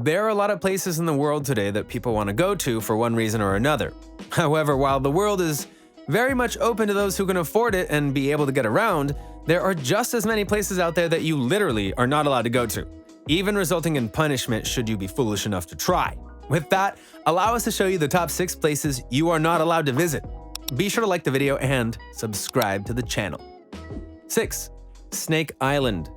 There are a lot of places in the world today that people want to go to for one reason or another. However, while the world is very much open to those who can afford it and be able to get around, there are just as many places out there that you literally are not allowed to go to, even resulting in punishment should you be foolish enough to try. With that, allow us to show you the top 6 places you are not allowed to visit. Be sure to like the video and subscribe to the channel. 6. Snake Island.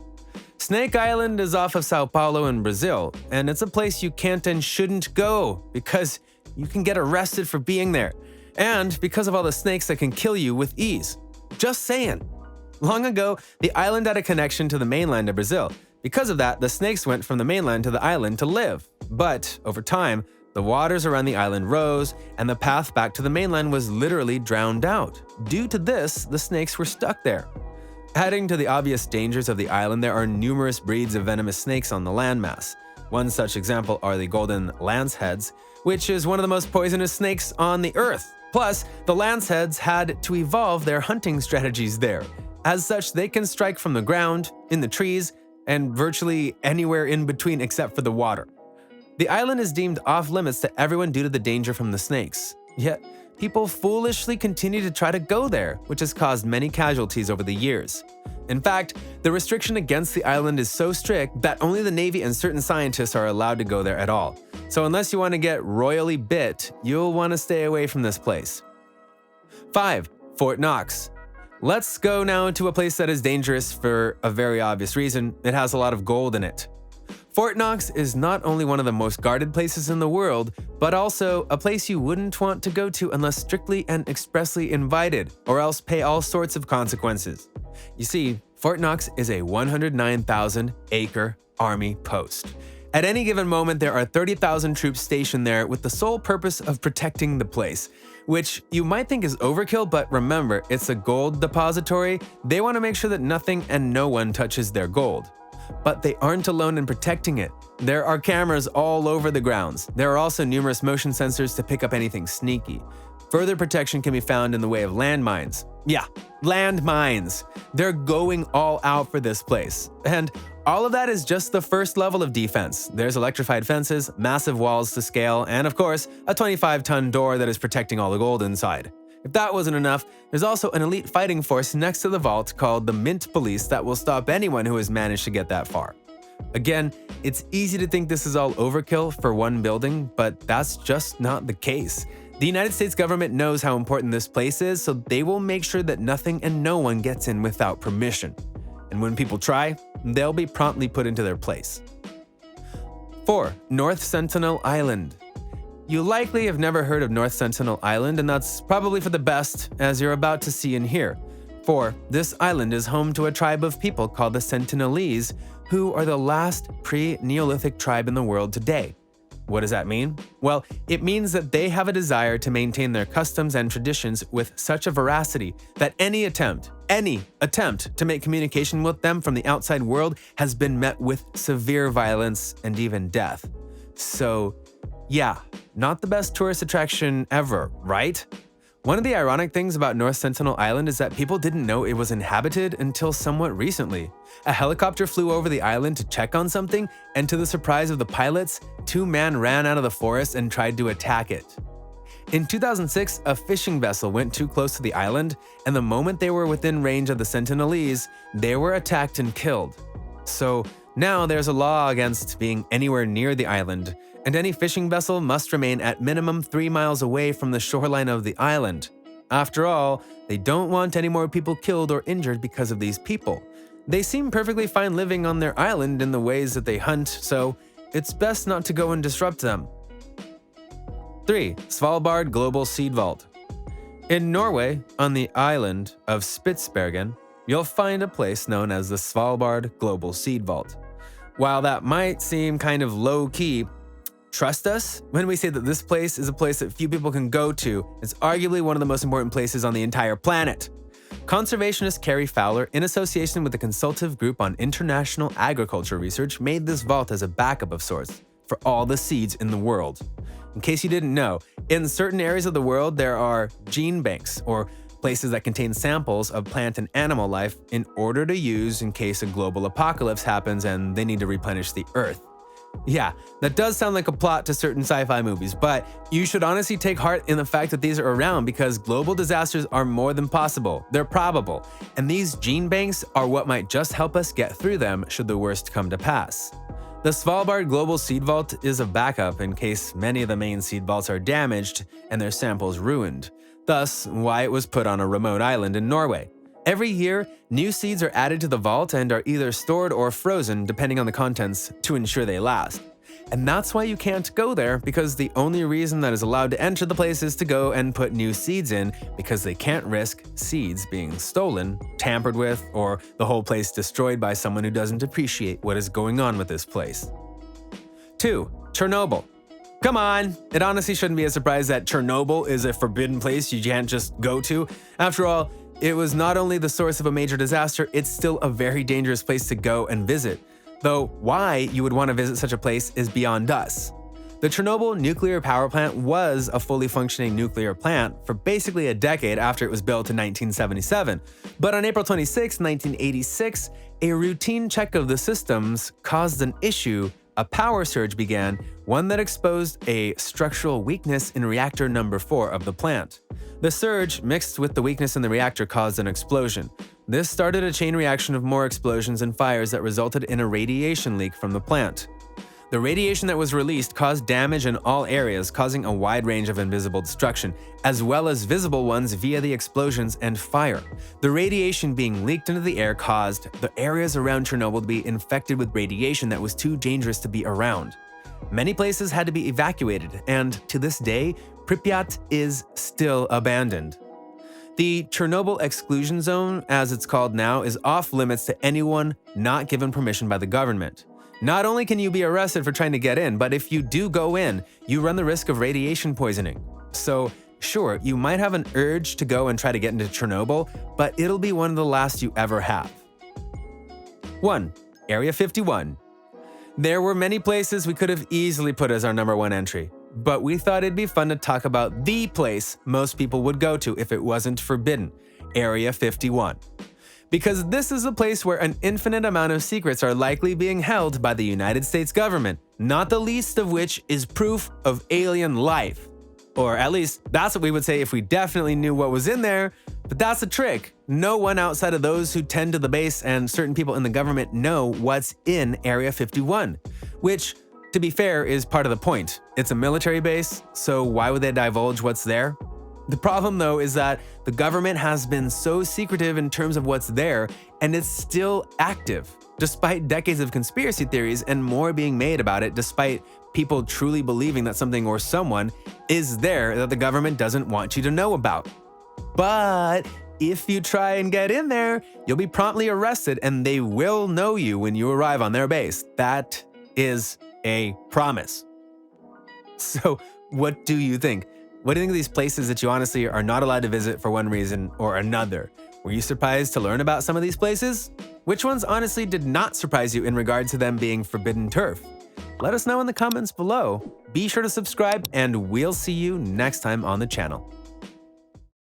Snake Island is off of Sao Paulo in Brazil, and it's a place you can't and shouldn't go because you can get arrested for being there, and because of all the snakes that can kill you with ease. Just saying. Long ago, the island had a connection to the mainland of Brazil. Because of that, the snakes went from the mainland to the island to live. But over time, the waters around the island rose, and the path back to the mainland was literally drowned out. Due to this, the snakes were stuck there. Adding to the obvious dangers of the island, there are numerous breeds of venomous snakes on the landmass. One such example are the golden lanceheads, which is one of the most poisonous snakes on the earth. Plus, the lanceheads had to evolve their hunting strategies there. As such, they can strike from the ground, in the trees, and virtually anywhere in between except for the water. The island is deemed off-limits to everyone due to the danger from the snakes. Yet, people foolishly continue to try to go there, which has caused many casualties over the years. In fact, the restriction against the island is so strict that only the Navy and certain scientists are allowed to go there at all. So unless you want to get royally bit, you'll want to stay away from this place. 5. Fort Knox. Let's go now to a place that is dangerous for a very obvious reason. It has a lot of gold in it. Fort Knox is not only one of the most guarded places in the world, but also a place you wouldn't want to go to unless strictly and expressly invited, or else pay all sorts of consequences. You see, Fort Knox is a 109,000-acre army post. At any given moment, there are 30,000 troops stationed there with the sole purpose of protecting the place, which you might think is overkill, but remember, it's a gold depository. They want to make sure that nothing and no one touches their gold. But they aren't alone in protecting it. There are cameras all over the grounds. There are also numerous motion sensors to pick up anything sneaky. Further protection can be found in the way of landmines. Yeah, landmines. They're going all out for this place. And all of that is just the first level of defense. There's electrified fences, massive walls to scale, and of course, a 25-ton door that is protecting all the gold inside. If that wasn't enough, there's also an elite fighting force next to the vault called the Mint Police that will stop anyone who has managed to get that far. Again, it's easy to think this is all overkill for one building, but that's just not the case. The United States government knows how important this place is, so they will make sure that nothing and no one gets in without permission. And when people try, they'll be promptly put into their place. 4. North Sentinel Island. You likely have never heard of North Sentinel Island, and that's probably for the best, as you're about to see and hear. For this island is home to a tribe of people called the Sentinelese, who are the last pre-Neolithic tribe in the world today. What does that mean? Well, it means that they have a desire to maintain their customs and traditions with such a veracity that any attempt to make communication with them from the outside world has been met with severe violence and even death. So, yeah, not the best tourist attraction ever, right? One of the ironic things about North Sentinel Island is that people didn't know it was inhabited until somewhat recently. A helicopter flew over the island to check on something, and to the surprise of the pilots, 2 men ran out of the forest and tried to attack it. In 2006, a fishing vessel went too close to the island, and the moment they were within range of the Sentinelese, they were attacked and killed. So now there's a law against being anywhere near the island, and any fishing vessel must remain at minimum 3 miles away from the shoreline of the island. After all, they don't want any more people killed or injured because of these people. They seem perfectly fine living on their island in the ways that they hunt, so it's best not to go and disrupt them. 3. Svalbard Global Seed Vault. In Norway, on the island of Spitsbergen, you'll find a place known as the Svalbard Global Seed Vault. While that might seem kind of low-key, trust us when we say that this place is a place that few people can go to. It's arguably one of the most important places on the entire planet. Conservationist Carrie Fowler, in association with the Consultative Group on International Agriculture Research, made this vault as a backup of sorts for all the seeds in the world. In case you didn't know, in certain areas of the world there are gene banks, or places that contain samples of plant and animal life in order to use in case a global apocalypse happens and they need to replenish the earth. Yeah, that does sound like a plot to certain sci-fi movies, but you should honestly take heart in the fact that these are around because global disasters are more than possible. They're probable, and these gene banks are what might just help us get through them should the worst come to pass. The Svalbard Global Seed Vault is a backup in case many of the main seed vaults are damaged and their samples ruined, thus why it was put on a remote island in Norway. Every year, new seeds are added to the vault and are either stored or frozen depending on the contents to ensure they last. And that's why you can't go there, because the only reason that is allowed to enter the place is to go and put new seeds in, because they can't risk seeds being stolen, tampered with, or the whole place destroyed by someone who doesn't appreciate what is going on with this place. 2. Chernobyl. Come on, it honestly shouldn't be a surprise that Chernobyl is a forbidden place you can't just go to. After all, it was not only the source of a major disaster, it's still a very dangerous place to go and visit. Though why you would want to visit such a place is beyond us. The Chernobyl nuclear power plant was a fully functioning nuclear plant for basically a decade after it was built in 1977. But on April 26, 1986, a routine check of the systems caused an issue. A power surge began, one that exposed a structural weakness in reactor number 4 of the plant. The surge, mixed with the weakness in the reactor, caused an explosion. This started a chain reaction of more explosions and fires that resulted in a radiation leak from the plant. The radiation that was released caused damage in all areas, causing a wide range of invisible destruction, as well as visible ones via the explosions and fire. The radiation being leaked into the air caused the areas around Chernobyl to be infected with radiation that was too dangerous to be around. Many places had to be evacuated, and to this day, Pripyat is still abandoned. The Chernobyl Exclusion Zone, as it's called now, is off limits to anyone not given permission by the government. Not only can you be arrested for trying to get in, but if you do go in, you run the risk of radiation poisoning. So, sure, you might have an urge to go and try to get into Chernobyl, but it'll be one of the last you ever have. 1. Area 51. There were many places we could have easily put as our number 1 entry, but we thought it'd be fun to talk about the place most people would go to if it wasn't forbidden, Area 51. Because this is a place where an infinite amount of secrets are likely being held by the United States government, not the least of which is proof of alien life. Or at least, that's what we would say if we definitely knew what was in there, but that's a trick. No one outside of those who tend to the base and certain people in the government know what's in Area 51, which, to be fair, is part of the point. It's a military base, so why would they divulge what's there? The problem, though, is that the government has been so secretive in terms of what's there, and it's still active, despite decades of conspiracy theories and more being made about it, despite people truly believing that something or someone is there that the government doesn't want you to know about. But if you try and get in there, you'll be promptly arrested and they will know you when you arrive on their base. That is a promise. So what do you think? What do you think of these places that you honestly are not allowed to visit for one reason or another? Were you surprised to learn about some of these places? Which ones honestly did not surprise you in regard to them being forbidden turf? Let us know in the comments below. Be sure to subscribe and we'll see you next time on the channel.